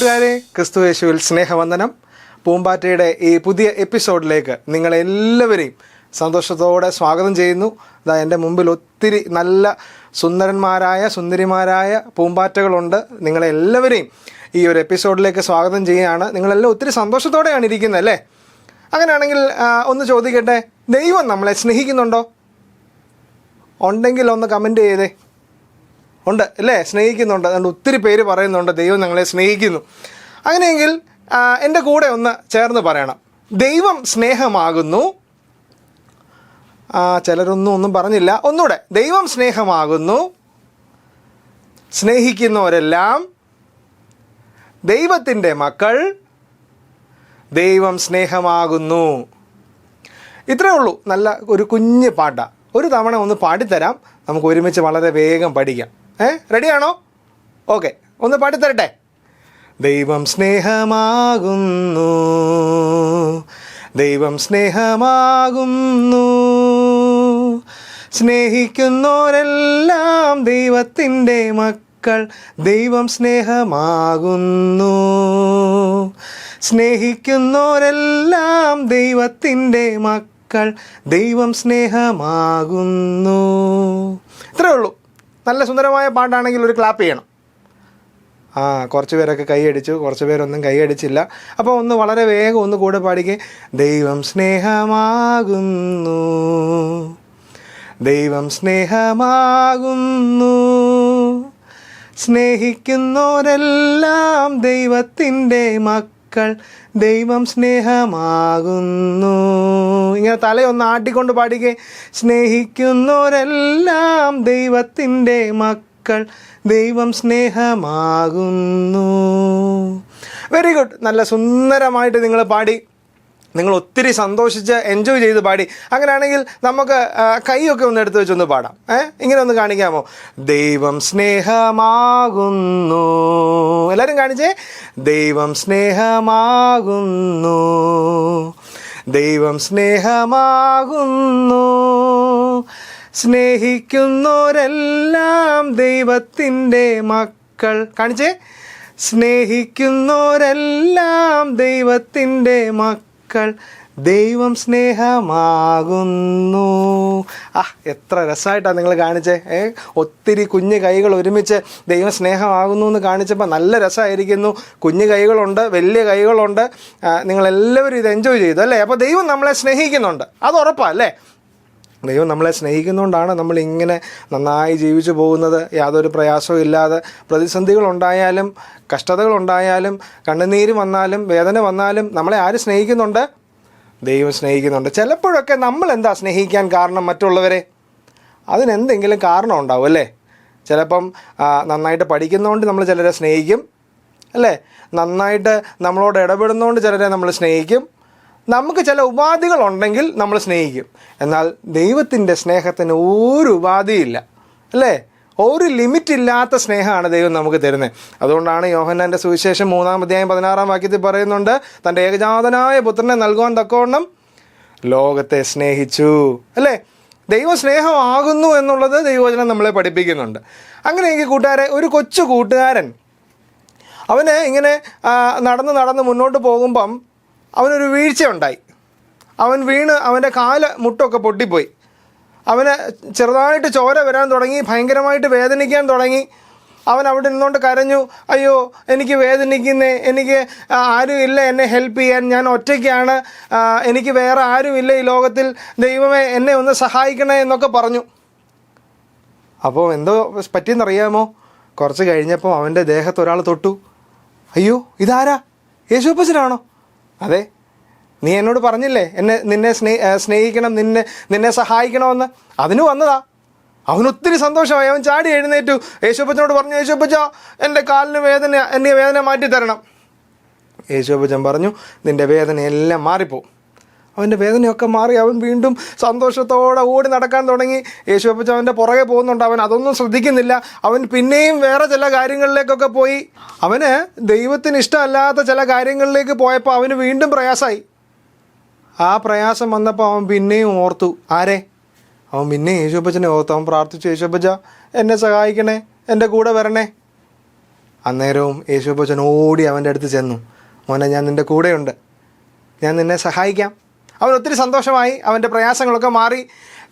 കൂട്ടുകാരെ, ക്രിസ്തു യേശുവിൽ സ്നേഹവന്ദനം. പൂമ്പാറ്റയുടെ ഈ പുതിയ എപ്പിസോഡിലേക്ക് നിങ്ങളെല്ലാവരെയും സന്തോഷത്തോടെ സ്വാഗതം ചെയ്യുന്നു. എൻ്റെ മുമ്പിൽ ഒത്തിരി നല്ല സുന്ദരിമാരായ പൂമ്പാറ്റകളുണ്ട്. നിങ്ങളെല്ലാവരെയും ഈ ഒരു എപ്പിസോഡിലേക്ക് സ്വാഗതം ചെയ്യുകയാണ്. നിങ്ങളെല്ലാം ഒത്തിരി സന്തോഷത്തോടെയാണ് ഇരിക്കുന്നത് അല്ലേ? അങ്ങനെയാണെങ്കിൽ ഒന്ന് ചോദിക്കട്ടെ, ദൈവം നമ്മളെ സ്നേഹിക്കുന്നുണ്ടോ? ഉണ്ടെങ്കിൽ ഒന്ന് കമൻറ്റ് ചെയ്തേ. ഉണ്ട് അല്ലേ? സ്നേഹിക്കുന്നുണ്ട്. അതുകൊണ്ട് ഒത്തിരി പേര് പറയുന്നുണ്ട് ദൈവം ഞങ്ങളെ സ്നേഹിക്കുന്നു. അങ്ങനെയെങ്കിൽ എൻ്റെ കൂടെ ഒന്ന് ചേർന്ന് പറയണം, ദൈവം സ്നേഹമാകുന്നു. ചിലരൊന്നും പറഞ്ഞില്ല. ഒന്നുകൂടെ, ദൈവം സ്നേഹമാകുന്നു, സ്നേഹിക്കുന്നവരെല്ലാം ദൈവത്തിൻ്റെ മക്കൾ, ദൈവം സ്നേഹമാകുന്നു. ഇത്രയേ ഉള്ളൂ. നല്ല ഒരു കുഞ്ഞ് പാട്ടാണ്. ഒരു തവണ ഒന്ന് പാടിത്തരാം, നമുക്ക് ഒരുമിച്ച് വളരെ വേഗം പഠിക്കാം. റെഡിയാണോ? ഓക്കെ, ഒന്ന് പാടിത്തരട്ടെ. ദൈവം സ്നേഹമാകുന്നു, ദൈവം സ്നേഹമാകുന്നു, സ്നേഹിക്കുന്നവരെല്ലാം ദൈവത്തിൻ്റെ മക്കൾ, ദൈവം സ്നേഹമാകുന്നു, സ്നേഹിക്കുന്നവരെല്ലാം ദൈവത്തിൻ്റെ മക്കൾ, ദൈവം സ്നേഹമാകുന്നു. ഇത്രയേ ഉള്ളൂ. നല്ല സുന്ദരമായ പാട്ടാണെങ്കിൽ ഒരു ക്ലാപ്പ് ചെയ്യണം. കുറച്ച് പേരൊക്കെ കൈയടിച്ചു, കുറച്ച് പേരൊന്നും കൈയടിച്ചില്ല. അപ്പോൾ ഒന്ന് വളരെ വേഗം ഒന്ന് കൂടെ പാടിക്കേ. ദൈവം സ്നേഹമാകുന്നു, ദൈവം സ്നേഹമാകുന്നു, സ്നേഹിക്കുന്നവരെല്ലാം ദൈവത്തിൻ്റെ മക്കൾ, ദൈവം സ്നേഹമാകുന്നു. ഇങ്ങനെ തലയൊന്ന് ആട്ടിക്കൊണ്ട് പാടിക്കേ. സ്നേഹിക്കുന്നവരെല്ലാം ദൈവത്തിൻ്റെ മക്കൾ, ദൈവം സ്നേഹമാകുന്നു. Very good. നല്ല സുന്ദരമായിട്ട് നിങ്ങൾ പാടി. നിങ്ങൾ ഒത്തിരി സന്തോഷിച്ച് എൻജോയ് ചെയ്ത് പാടി. അങ്ങനെയാണെങ്കിൽ നമുക്ക് കൈയൊക്കെ ഒന്ന് എടുത്ത് വെച്ചൊന്ന് പാടാം. ഇങ്ങനെ ഒന്ന് കാണിക്കാമോ? ദൈവം സ്നേഹമാകുന്നു. എല്ലാവരും കാണിച്ചേ. ദൈവം സ്നേഹമാകുന്നു, ദൈവം സ്നേഹമാകുന്നു, സ്നേഹിക്കുന്നവരെല്ലാം ദൈവത്തിൻ്റെ മക്കൾ. കാണിച്ചേ. സ്നേഹിക്കുന്നവരെല്ലാം ദൈവത്തിൻ്റെ മക്കൾ, ദൈവം സ്നേഹമാകുന്നു. എത്ര രസമായിട്ടാണ് നിങ്ങൾ കാണിച്ചേ. ഒത്തിരി കുഞ്ഞു കൈകൾ ഒരുമിച്ച് ദൈവം സ്നേഹമാകുന്നു എന്ന് കാണിച്ചപ്പോൾ നല്ല രസമായിരിക്കുന്നു. കുഞ്ഞു കൈകളുണ്ട്, വലിയ കൈകളുണ്ട്. നിങ്ങളെല്ലാവരും ഇത് എൻജോയ് ചെയ്തു അല്ലേ? അപ്പോൾ ദൈവം നമ്മളെ സ്നേഹിക്കുന്നുണ്ട്, അത് ഉറപ്പാണ് അല്ലേ? ദൈവം നമ്മളെ സ്നേഹിക്കുന്നതുകൊണ്ടാണ് നമ്മളിങ്ങനെ നന്നായി ജീവിച്ചു പോകുന്നത്, യാതൊരു പ്രയാസവും ഇല്ലാതെ. പ്രതിസന്ധികളുണ്ടായാലും കഷ്ടതകളുണ്ടായാലും കണ്ണുനീര് വന്നാലും വേദന വന്നാലും നമ്മളെ ആര് സ്നേഹിക്കുന്നുണ്ട്? ദൈവം സ്നേഹിക്കുന്നുണ്ട്. ചിലപ്പോഴൊക്കെ നമ്മൾ എന്താ സ്നേഹിക്കാൻ കാരണം? മറ്റുള്ളവരെ. അതിനെന്തെങ്കിലും കാരണം ഉണ്ടാവും അല്ലേ? ചിലപ്പം നന്നായിട്ട് പഠിക്കുന്നതുകൊണ്ട് നമ്മൾ ചിലരെ സ്നേഹിക്കും അല്ലേ? നന്നായിട്ട് നമ്മളോട് ഇടപെടുന്നതുകൊണ്ട് ചിലരെ നമ്മൾ സ്നേഹിക്കും. നമുക്ക് ചില ഉപാധികളുണ്ടെങ്കിൽ നമ്മൾ സ്നേഹിക്കും. എന്നാൽ ദൈവത്തിൻ്റെ സ്നേഹത്തിന് ഒരു ഉപാധിയില്ല അല്ലേ? ഒരു ലിമിറ്റില്ലാത്ത സ്നേഹമാണ് ദൈവം നമുക്ക് തരുന്നത്. അതുകൊണ്ടാണ് യോഹന്നാൻ്റെ സുവിശേഷം 3-ാം അധ്യായം 16-ാം വാക്യത്തിൽ പറയുന്നുണ്ട്, തൻ്റെ ഏകജാതനായ പുത്രനെ നൽകുവാൻ തക്കവണ്ണം ലോകത്തെ സ്നേഹിച്ചു അല്ലേ? ദൈവം സ്നേഹമാകുന്നു എന്നുള്ളത് ദൈവവചനം നമ്മളെ പഠിപ്പിക്കുന്നുണ്ട്. അങ്ങനെയെങ്കിൽ കൂട്ടുകാരെ, ഒരു കൊച്ചു കൂട്ടുകാരൻ അവന് ഇങ്ങനെ നടന്ന് മുന്നോട്ട് പോകുമ്പം അവനൊരു വീഴ്ച ഉണ്ടായി. അവൻ വീണ് അവൻ്റെ മുട്ടൊക്കെ പൊട്ടിപ്പോയി. അവന് ചെറുതായിട്ട് ചോര വരാൻ തുടങ്ങി, ഭയങ്കരമായിട്ട് വേദനിക്കാൻ തുടങ്ങി. അവൻ അവിടെ നിന്നുകൊണ്ട് കരഞ്ഞു, അയ്യോ എനിക്ക് വേദനിക്കുന്നേ, എനിക്ക് ആരും ഇല്ല എന്നെ ഹെൽപ്പ് ചെയ്യാൻ, ഞാൻ ഒറ്റയ്ക്കാണ്, എനിക്ക് വേറെ ആരുമില്ല ഈ ലോകത്തിൽ, ദൈവമേ എന്നെ ഒന്ന് സഹായിക്കണേ എന്നൊക്കെ പറഞ്ഞു. അപ്പോൾ എന്തോ പറ്റിയെന്നറിയാമോ? കുറച്ച് കഴിഞ്ഞപ്പോൾ അവൻ്റെ ദേഹത്ത് ഒരാൾ തൊട്ടു. അയ്യോ ഇതാരാ? യേശുപ്പച്ചനാണോ? അതെ, നീ എന്നോട് പറഞ്ഞില്ലേ നിന്നെ സ്നേഹിക്കണം, നിന്നെ സഹായിക്കണമെന്ന്. അതിന് വന്നതാ. അവനൊത്തിരി സന്തോഷമായി. അവൻ ചാടി എഴുന്നേറ്റു, യേശുപ്പച്ചനോട് പറഞ്ഞു, യേശുപ്പച്ച എൻ്റെ കാലിന് വേദന, എൻ്റെ വേദന മാറ്റി തരണം. യേശുപ്പച്ചൻ പറഞ്ഞു, നിൻ്റെ വേദനയെല്ലാം മാറിപ്പോവും. അവൻ്റെ വേദനയൊക്കെ മാറി. അവൻ വീണ്ടും സന്തോഷത്തോടെ ഓടി നടക്കാൻ തുടങ്ങി. യേശുപ്പച്ചൻ അവൻ്റെ പുറകെ പോകുന്നുണ്ട്. അവൻ അതൊന്നും ശ്രദ്ധിക്കുന്നില്ല. അവൻ പിന്നെയും വേറെ ചില കാര്യങ്ങളിലേക്കൊക്കെ പോയി. അവന് ദൈവത്തിന് ഇഷ്ടമല്ലാത്ത ചില കാര്യങ്ങളിലേക്ക് പോയപ്പോൾ അവന് വീണ്ടും പ്രയാസമായി. ആ പ്രയാസം വന്നപ്പോൾ അവൻ പിന്നെയും ഓർത്തു. ആരെ? അവൻ പിന്നെയും യേശുപ്പച്ചനെ ഓർത്തു. അവൻ പ്രാർത്ഥിച്ചു, യേശുപ്പച്ച എന്നെ സഹായിക്കണേ, എൻ്റെ കൂടെ വരണേ. അന്നേരവും യേശുപ്പച്ചൻ ഓടി അവൻ്റെ അടുത്ത് ചെന്നു. മോനെ, ഞാൻ നിൻ്റെ കൂടെയുണ്ട്, ഞാൻ നിന്നെ സഹായിക്കാം. അവൻ ഒത്തിരി സന്തോഷമായി. അവൻ്റെ പ്രയാസങ്ങളൊക്കെ മാറി.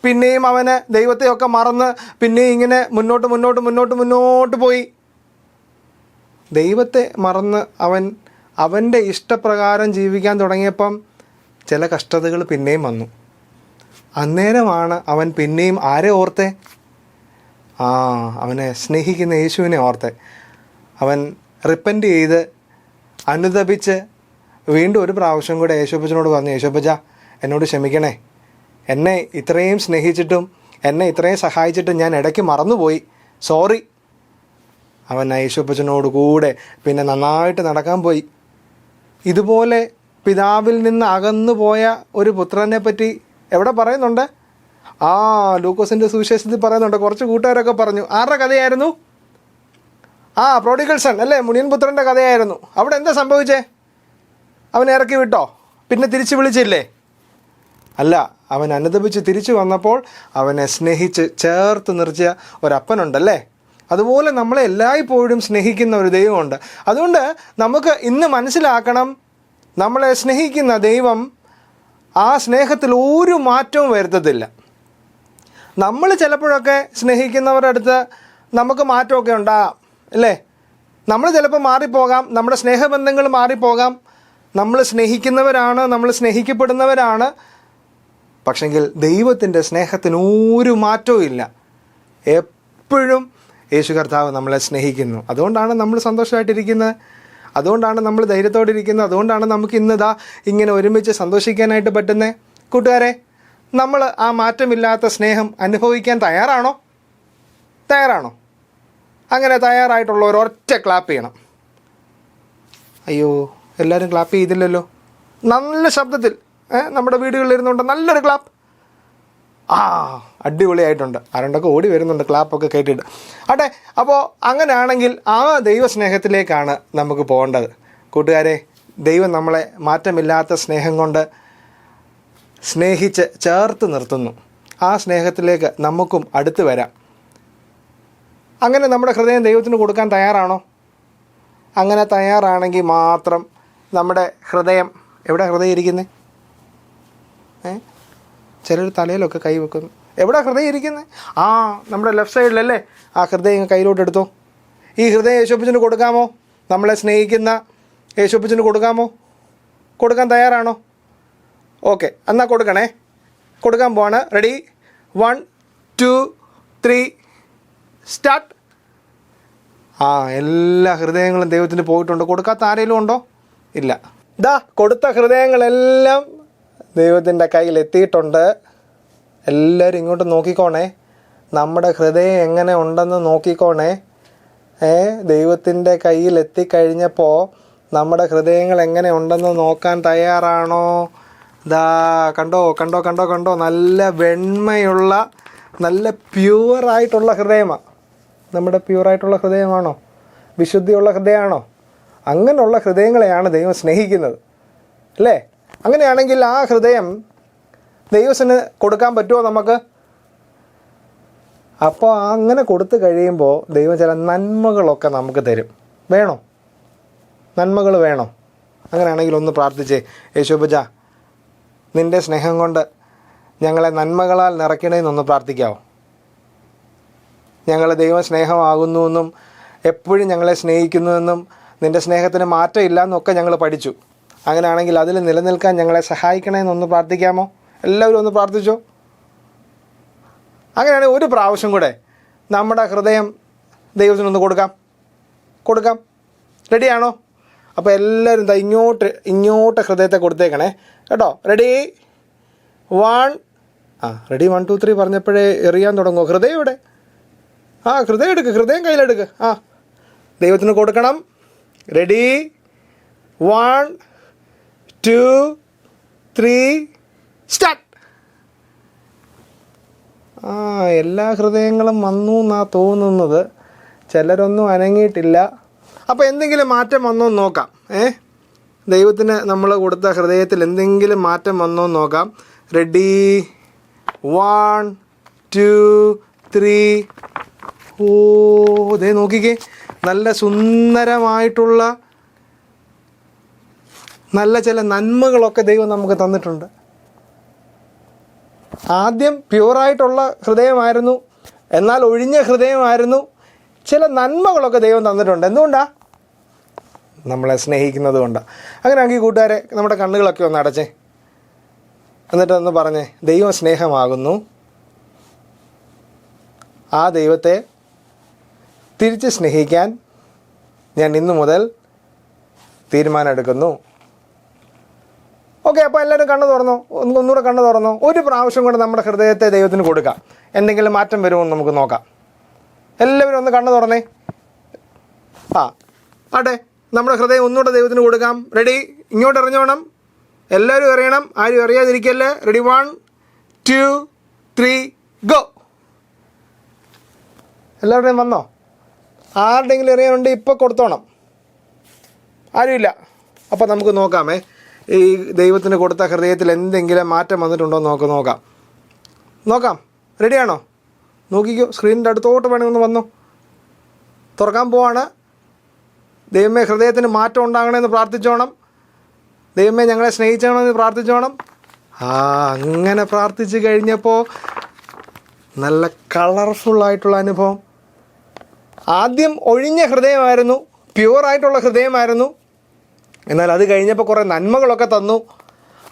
പിന്നെയും അവന് ദൈവത്തെയൊക്കെ മറന്ന് പിന്നെയും ഇങ്ങനെ മുന്നോട്ട് പോയി. ദൈവത്തെ മറന്ന് അവൻ്റെ ഇഷ്ടപ്രകാരം ജീവിക്കാൻ തുടങ്ങിയപ്പം ചില കഷ്ടതകൾ പിന്നെയും വന്നു. അന്നേരമാണ് അവൻ പിന്നെയും ആരെ ഓർത്തെ? അവനെ സ്നേഹിക്കുന്ന യേശുവിനെ ഓർത്തെ. അവൻ റിപ്പൻറ്റ് ചെയ്ത് അനുതപിച്ച് വീണ്ടും ഒരു പ്രാവശ്യം കൂടെ യേശുപ്പച്ചനോട് പറഞ്ഞു, യേശുപ്പച്ച എന്നോട് ക്ഷമിക്കണേ, എന്നെ ഇത്രയും സ്നേഹിച്ചിട്ടും എന്നെ ഇത്രയും സഹായിച്ചിട്ടും ഞാൻ ഇടയ്ക്ക് മറന്നുപോയി, സോറി. അവൻ യേശുപ്പച്ചനോട് കൂടെ പിന്നെ നന്നായിട്ട് നടക്കാൻ പോയി. ഇതുപോലെ പിതാവിൽ നിന്ന് അകന്നു പോയ ഒരു പുത്രനെ പറ്റി എവിടെ പറയുന്നുണ്ട്? ലൂക്കോസിൻ്റെ സുവിശേഷത്തിൽ പറയുന്നുണ്ട്. കുറച്ച് കൂട്ടുകാരൊക്കെ പറഞ്ഞു. ആരുടെ കഥയായിരുന്നു? പ്രോഡിഗൽ സൺ അല്ലേ, മുനിയൻ പുത്രൻ്റെ കഥയായിരുന്നു. അവിടെ എന്താ സംഭവിച്ചേ? അവൻ ഇറക്കി വിട്ടോ? പിന്നെ തിരിച്ച് വിളിച്ചില്ലേ? അല്ല, അവൻ അനുദപിച്ച് തിരിച്ചു വന്നപ്പോൾ അവനെ സ്നേഹിച്ച് ചേർത്ത് നിർത്തിയ ഒരപ്പനുണ്ടല്ലേ. അതുപോലെ നമ്മളെ എല്ലായ്പ്പോഴും സ്നേഹിക്കുന്ന ഒരു ദൈവമുണ്ട്. അതുകൊണ്ട് നമുക്ക് ഇന്ന് മനസ്സിലാക്കണം, നമ്മളെ സ്നേഹിക്കുന്ന ദൈവം ആ സ്നേഹത്തിൽ ഒരു മാറ്റവും വരുത്തത്തില്ല. നമ്മൾ ചിലപ്പോഴൊക്കെ സ്നേഹിക്കുന്നവരുടെ അടുത്ത് നമുക്ക് മാറ്റമൊക്കെ ഉണ്ടാകാം അല്ലേ. നമ്മൾ ചിലപ്പോൾ മാറിപ്പോകാം, നമ്മുടെ സ്നേഹബന്ധങ്ങൾ മാറിപ്പോകാം. നമ്മൾ സ്നേഹിക്കുന്നവരാണ്, നമ്മൾ സ്നേഹിക്കപ്പെടുന്നവരാണ്. പക്ഷെങ്കിൽ ദൈവത്തിൻ്റെ സ്നേഹത്തിന് ഒരു മാറ്റവും ഇല്ല. എപ്പോഴും യേശു കർത്താവ് നമ്മളെ സ്നേഹിക്കുന്നു. അതുകൊണ്ടാണ് നമ്മൾ സന്തോഷമായിട്ടിരിക്കുന്നത്, അതുകൊണ്ടാണ് നമ്മൾ ധൈര്യത്തോടെ ഇരിക്കുന്നത്, അതുകൊണ്ടാണ് നമുക്ക് ഇന്നിതാ ഇങ്ങനെ ഒരുമിച്ച് സന്തോഷിക്കാനായിട്ട് പറ്റുന്നത്. കൂട്ടുകാരെ, നമ്മൾ ആ മാറ്റമില്ലാത്ത സ്നേഹം അനുഭവിക്കാൻ തയ്യാറാണോ? അങ്ങനെ തയ്യാറായിട്ടുള്ളവർ ഒറ്റ ക്ലാപ്പ് ചെയ്യണം. അയ്യോ, എല്ലാവരും ക്ലാപ്പ് ചെയ്തില്ലല്ലോ. നല്ല ശബ്ദത്തിൽ നമ്മുടെ വീടുകളിലിരുന്നുകൊണ്ട് നല്ലൊരു ക്ലാപ്പ്. അടിപൊളിയായിട്ടുണ്ട്. ആരണ്ടൊക്കെ ഓടി വരുന്നുണ്ട് ക്ലാപ്പൊക്കെ കേട്ടിട്ട്. ആട്ടെ, അപ്പോൾ അങ്ങനെയാണെങ്കിൽ ആ ദൈവസ്നേഹത്തിലേക്കാണ് നമുക്ക് പോകേണ്ടത്. കൂട്ടുകാരെ, ദൈവം നമ്മളെ മാറ്റമില്ലാത്ത സ്നേഹം കൊണ്ട് സ്നേഹിച്ച് ചേർത്ത് നിർത്തുന്നു. ആ സ്നേഹത്തിലേക്ക് നമുക്കും അടുത്ത് വരാം. അങ്ങനെ നമ്മുടെ ഹൃദയം ദൈവത്തിന് കൊടുക്കാൻ തയ്യാറാണോ? അങ്ങനെ തയ്യാറാണെങ്കിൽ മാത്രം നമ്മുടെ ഹൃദയം, എവിടെ ഹൃദയം ഇരിക്കുന്നത്? ചിലർ തലയിലൊക്കെ കൈ വെക്കുന്നു. എവിടെ ഹൃദയം ഇരിക്കുന്നത്? നമ്മുടെ ലെഫ്റ്റ് സൈഡിലല്ലേ. ആ ഹൃദയം കയ്യിലോട്ട് എടുത്തോ. ഈ ഹൃദയം യേശുപ്പച്ചന് കൊടുക്കാമോ? നമ്മളെ സ്നേഹിക്കുന്ന യേശുപ്പച്ചന് കൊടുക്കാമോ? കൊടുക്കാൻ തയ്യാറാണോ? ഓക്കെ, എന്നാൽ കൊടുക്കണേ. കൊടുക്കാൻ പോവാണ്. Ready, 1 2 3 start. എല്ലാ ഹൃദയങ്ങളും ദൈവത്തിന് പോയിട്ടുണ്ട്. കൊടുക്കാത്ത ആരെങ്കിലും ഉണ്ടോ? ഇല്ല. കൊടുത്ത ഹൃദയങ്ങളെല്ലാം ദൈവത്തിൻ്റെ കയ്യിൽ എത്തിയിട്ടുണ്ട്. എല്ലാവരും ഇങ്ങോട്ട് നോക്കിക്കോണേ. നമ്മുടെ ഹൃദയം എങ്ങനെ ഉണ്ടെന്ന് നോക്കിക്കോണേ. ദൈവത്തിൻ്റെ കയ്യിൽ എത്തിക്കഴിഞ്ഞപ്പോൾ നമ്മുടെ ഹൃദയങ്ങൾ എങ്ങനെ ഉണ്ടെന്ന് നോക്കാൻ തയ്യാറാണോ? കണ്ടോ നല്ല വെണ്മയുള്ള, നല്ല പ്യുവറായിട്ടുള്ള ഹൃദയമാണ്. നമ്മുടെ പ്യുവറായിട്ടുള്ള ഹൃദയമാണോ? വിശുദ്ധിയുള്ള ഹൃദയമാണോ? അങ്ങനെയുള്ള ഹൃദയങ്ങളെയാണ് ദൈവം സ്നേഹിക്കുന്നത് അല്ലേ. അങ്ങനെയാണെങ്കിൽ ആ ഹൃദയം ദൈവത്തിന് കൊടുക്കാൻ പറ്റുമോ നമുക്ക്? അപ്പോൾ അങ്ങനെ കൊടുത്തു കഴിയുമ്പോൾ ദൈവം ചില നന്മകളൊക്കെ നമുക്ക് തരും. വേണോ? നന്മകൾ വേണോ? അങ്ങനെയാണെങ്കിൽ ഒന്ന് പ്രാർത്ഥിച്ചേ. യേശുപ്പച്ച, നിൻ്റെ സ്നേഹം കൊണ്ട് ഞങ്ങളെ നന്മകളാൽ നിറയ്ക്കണമെന്നൊന്ന് പ്രാർത്ഥിക്കാമോ? ഞങ്ങൾ ദൈവം സ്നേഹമാകുന്നുവെന്നും എപ്പോഴും ഞങ്ങളെ സ്നേഹിക്കുന്നുവെന്നും നിൻ്റെ സ്നേഹത്തിന് മാറ്റമില്ല എന്നൊക്കെ ഞങ്ങൾ പഠിച്ചു. അങ്ങനെയാണെങ്കിൽ അതിൽ നിലനിൽക്കാൻ ഞങ്ങളെ സഹായിക്കണമെന്നൊന്ന് പ്രാർത്ഥിക്കാമോ? എല്ലാവരും ഒന്ന് പ്രാർത്ഥിച്ചോ. അങ്ങനെയാണെങ്കിൽ ഒരു പ്രാവശ്യം കൂടെ നമ്മുടെ ഹൃദയം ദൈവത്തിനൊന്ന് കൊടുക്കാം. റെഡിയാണോ? അപ്പോൾ എല്ലാവരും ഇങ്ങോട്ട് ഹൃദയത്തെ കൊടുത്തേക്കണേ കേട്ടോ. റെഡി, 1 2 3 പറഞ്ഞപ്പോഴേ എറിയാൻ തുടങ്ങുമോ? ഹൃദയം ഇവിടെ. ഹൃദയം എടുക്ക്, ഹൃദയം കയ്യിലെടുക്ക്. ദൈവത്തിന് കൊടുക്കണം. Ready, 1 2 3 start. എല്ലാ ഹൃദയങ്ങളും വന്നു എന്നാണ് തോന്നുന്നത്. ചിലരൊന്നും അനങ്ങിയിട്ടില്ല. അപ്പോൾ എന്തെങ്കിലും മാറ്റം വന്നോ എന്ന് നോക്കാം. ദൈവത്തിന് നമ്മൾ കൊടുത്ത ഹൃദയത്തിൽ എന്തെങ്കിലും മാറ്റം വന്നോ എന്ന് നോക്കാം. റെഡി, 1 2 3. ദേ നോക്കിക്കേ, നല്ല സുന്ദരമായിട്ടുള്ള നല്ല ചില നന്മകളൊക്കെ ദൈവം നമുക്ക് തന്നിട്ടുണ്ട്. ആദ്യം പ്യുവറായിട്ടുള്ള ഹൃദയമായിരുന്നു, എന്നാൽ ഒഴിഞ്ഞ ഹൃദയമായിരുന്നു. ചില നന്മകളൊക്കെ ദൈവം തന്നിട്ടുണ്ട്. എന്തുകൊണ്ടാണ്? നമ്മളെ സ്നേഹിക്കുന്നത് കൊണ്ടാണ്. അങ്ങനെയാണെങ്കിൽ കൂട്ടുകാരെ, നമ്മുടെ കണ്ണുകളൊക്കെ ഒന്ന് അടച്ചേ, എന്നിട്ടൊന്ന് പറഞ്ഞേ, ദൈവം സ്നേഹമാകുന്നു, ആ ദൈവത്തെ തിരിച്ച് സ്നേഹിക്കാൻ ഞാൻ ഇന്നു മുതൽ തീരുമാനമെടുക്കുന്നു. ഓക്കെ, അപ്പോൾ എല്ലാവരും കണ്ണ് തുറന്നോ, ഒന്നുകൂടെ കണ്ണ് തുറന്നോ. ഒരു പ്രാവശ്യം കൂടെ നമ്മുടെ ഹൃദയത്തെ ദൈവത്തിന് കൊടുക്കാം. എന്തെങ്കിലും മാറ്റം വരുമോ നമുക്ക് നോക്കാം. എല്ലാവരും ഒന്ന് കണ്ണ് തുറന്നേ. ആട്ടെ, നമ്മുടെ ഹൃദയം ഒന്നുകൂടെ ദൈവത്തിന് കൊടുക്കാം. റെഡി? ഇങ്ങോട്ട് എറിഞ്ഞോണം, എല്ലാവരും എറിയണം, ആരും എറിയാതിരിക്കല്ലേ. റെഡി? 1 2 3 ഗോ. എല്ലാവരുടെയും വന്നോ? ആരുടെയെങ്കിലും എറിയാനുണ്ട് ഇപ്പോൾ കൊടുത്തോണം. ആരുമില്ല. അപ്പോൾ നമുക്ക് നോക്കാമേ, ഈ ദൈവത്തിന് കൊടുത്ത ഹൃദയത്തിൽ എന്തെങ്കിലും മാറ്റം വന്നിട്ടുണ്ടോ എന്ന് നോക്കാം. റെഡിയാണോ? നോക്കിക്കോ, സ്ക്രീനിൻ്റെ അടുത്തോട്ട് വേണമെങ്കിൽ ഒന്ന് വന്നോ. തുറക്കാൻ പോവാണ്. ദൈവമേ, ഹൃദയത്തിന് മാറ്റം ഉണ്ടാകണമെന്ന് പ്രാർത്ഥിച്ചോണം. ദൈവമേ, ഞങ്ങളെ സ്നേഹിച്ചണമെന്ന് പ്രാർത്ഥിച്ചോണം. അങ്ങനെ പ്രാർത്ഥിച്ച് കഴിഞ്ഞപ്പോൾ നല്ല കളർഫുള്ളായിട്ടുള്ള അനുഭവം. ആദ്യം ഒഴിഞ്ഞ ഹൃദയമായിരുന്നു, പ്യുവറായിട്ടുള്ള ഹൃദയമായിരുന്നു. എന്നാൽ അത് കഴിഞ്ഞപ്പോൾ കുറേ നന്മകളൊക്കെ തന്നു.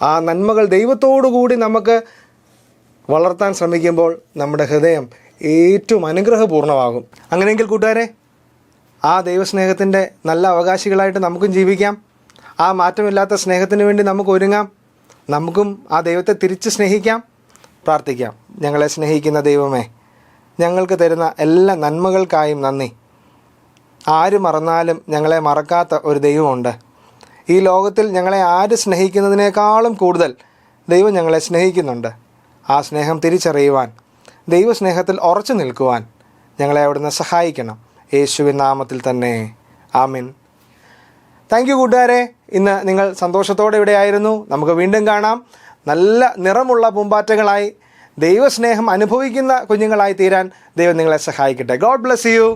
ആ നന്മകൾ ദൈവത്തോടു കൂടി നമുക്ക് വളർത്താൻ ശ്രമിക്കുമ്പോൾ നമ്മുടെ ഹൃദയം ഏറ്റവും അനുഗ്രഹപൂർണ്ണമാകും. അങ്ങനെയെങ്കിൽ കൂട്ടുകാരെ, ആ ദൈവസ്നേഹത്തിൻ്റെ നല്ല അവകാശികളായിട്ട് നമുക്കും ജീവിക്കാം. ആ മാറ്റമില്ലാത്ത സ്നേഹത്തിന് വേണ്ടി നമുക്ക് ഒരുങ്ങാം. നമുക്കും ആ ദൈവത്തെ തിരിച്ച് സ്നേഹിക്കാം. പ്രാർത്ഥിക്കാം. ഞങ്ങളെ സ്നേഹിക്കുന്ന ദൈവമേ, ഞങ്ങൾക്ക് തരുന്ന എല്ലാ നന്മകൾക്കായും നന്ദി. ആര് മറന്നാലും ഞങ്ങളെ മറക്കാത്ത ഒരു ദൈവമുണ്ട്. ഈ ലോകത്തിൽ ഞങ്ങളെ ആര് സ്നേഹിക്കുന്നതിനേക്കാളും കൂടുതൽ ദൈവം ഞങ്ങളെ സ്നേഹിക്കുന്നുണ്ട്. ആ സ്നേഹം തിരിച്ചറിയുവാൻ, ദൈവസ്നേഹത്തിൽ ഉറച്ചു നിൽക്കുവാൻ ഞങ്ങളെ അവിടുന്ന് സഹായിക്കണം. യേശുവിൻ നാമത്തിൽ തന്നെ, ആമീൻ. താങ്ക് യു കൂട്ടുകാരെ. ഇന്ന് നിങ്ങൾ സന്തോഷത്തോടെ ഇവിടെയായിരുന്നു. നമുക്ക് വീണ്ടും കാണാം. നല്ല നിറമുള്ള പൂമ്പാറ്റകളായി ദൈവസ്നേഹം അനുഭവിക്കുന്ന കുഞ്ഞുങ്ങളായി തീരാൻ ദൈവം നിങ്ങളെ സഹായിക്കട്ടെ. God bless you.